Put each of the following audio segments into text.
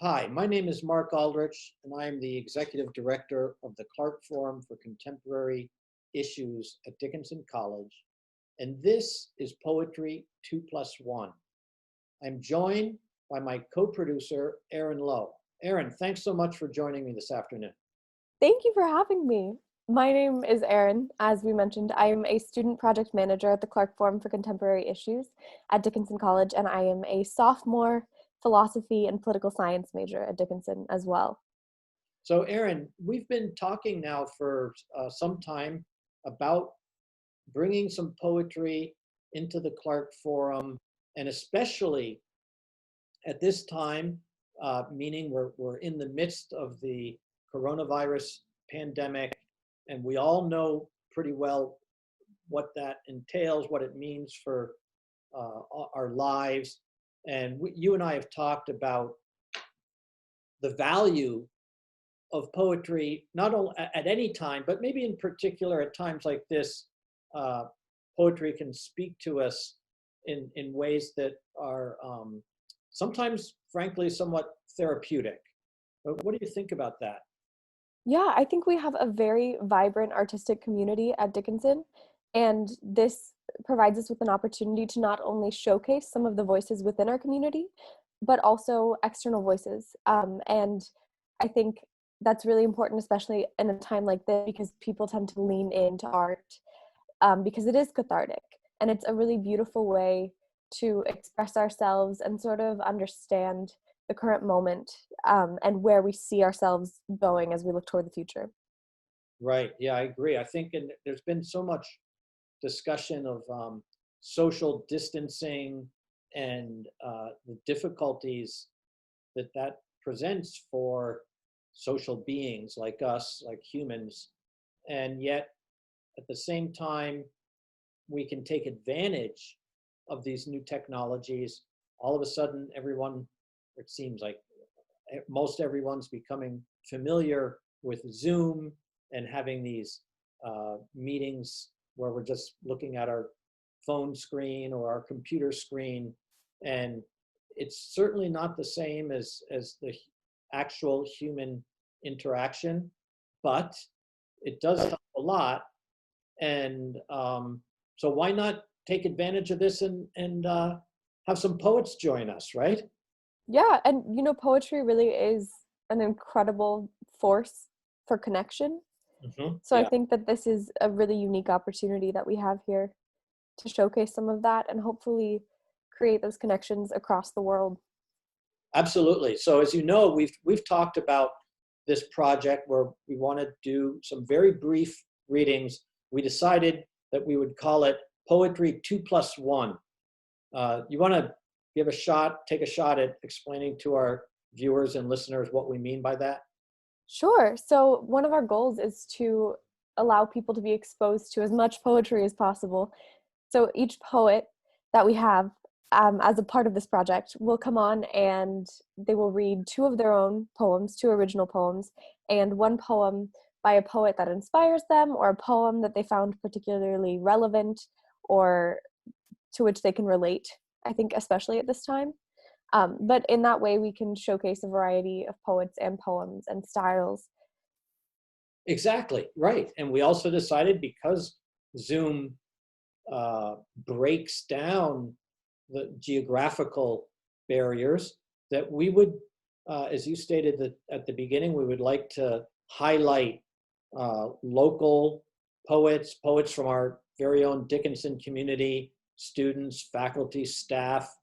Hi, my name is Mark Aldrich, and I am the Executive Director of the Clarke Forum for Contemporary Issues at Dickinson College, and this is Poetry 2+1. I'm joined by my co-producer, Erin Lowe. Erin, thanks so much for joining me this afternoon. Thank you for having me. My name is Erin. As we mentioned, I am a student project manager at the Clarke Forum for Contemporary Issues at Dickinson College, and I am a sophomore philosophy and political science major at Dickinson as well. So, Erin, we've been talking now for some time about bringing some poetry into the Clarke Forum, and especially at this time, meaning we're in the midst of the coronavirus pandemic, and we all know pretty well what that entails, what it means for our lives. And you and I have talked about the value of poetry, not only at any time, but maybe in particular at times like this. Poetry can speak to us in ways that are sometimes, frankly, somewhat therapeutic. But what do you think about that? Yeah, I think we have a very vibrant artistic community at Dickinson, and this provides us with an opportunity to not only showcase some of the voices within our community, but also external voices. And I think that's really important, especially in a time like this, because people tend to lean into art because it is cathartic, and it's a really beautiful way to express ourselves and sort of understand the current moment and where we see ourselves going as we look toward the future. Right. Yeah, I agree. I think there's been so much discussion of social distancing and the difficulties that presents for social beings like us, like humans. And yet, at the same time, we can take advantage of these new technologies. All of a sudden, everyone, it seems like most everyone's becoming familiar with Zoom and having these meetings where we're just looking at our phone screen or our computer screen. And it's certainly not the same as the actual human interaction, but it does help a lot. And so why not take advantage of this and have some poets join us, right? Yeah, and poetry really is an incredible force for connection. So I Yeah, think that this is a really unique opportunity that we have here to showcase some of that and hopefully create those connections across the world. absolutely. So as you know, we've talked about this project where we want to do some very brief readings. We decided that we would call it Poetry 2+1. You want to take a shot at explaining to our viewers and listeners what we mean by that? Sure. So one of our goals is to allow people to be exposed to as much poetry as possible. So each poet that we have as a part of this project will come on and they will read two of their own poems, two original poems, and one poem by a poet that inspires them, or a poem that they found particularly relevant or to which they can relate, I think, especially at this time. But in that way, we can showcase a variety of poets and poems and styles. Exactly, right. And we also decided, because Zoom breaks down the geographical barriers, that we would, as you stated that at the beginning, we would like to highlight local poets from our very own Dickinson community, students, faculty, staff,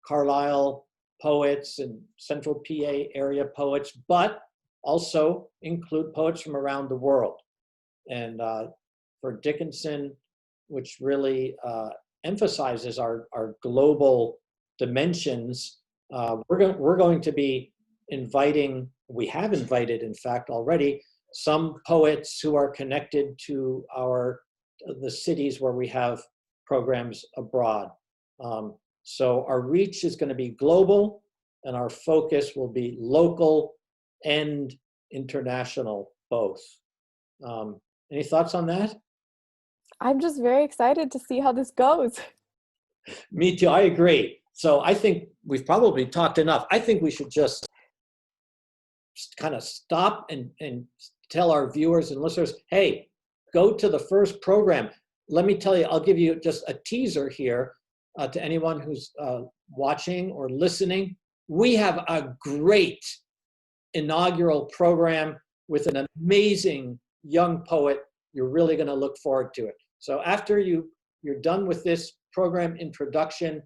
Carlisle poets and Central PA area poets, but also include poets from around the world. And for Dickinson, which really emphasizes our global dimensions, we're going to be we have invited, in fact, already, some poets who are connected to the cities where we have programs abroad. So our reach is going to be global, and our focus will be local and international, both. Any thoughts on that? I'm just very excited to see how this goes. Me too, I agree. So I think we've probably talked enough. I think we should just kind of stop and tell our viewers and listeners, hey, go to the first program. Let me tell you, I'll give you just a teaser here to anyone who's watching or listening. We have a great inaugural program with an amazing young poet. You're really going to look forward to it. So after you're done with this program introduction,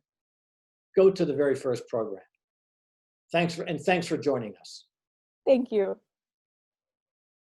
go to the very first program. Thanks for joining us. Thank you.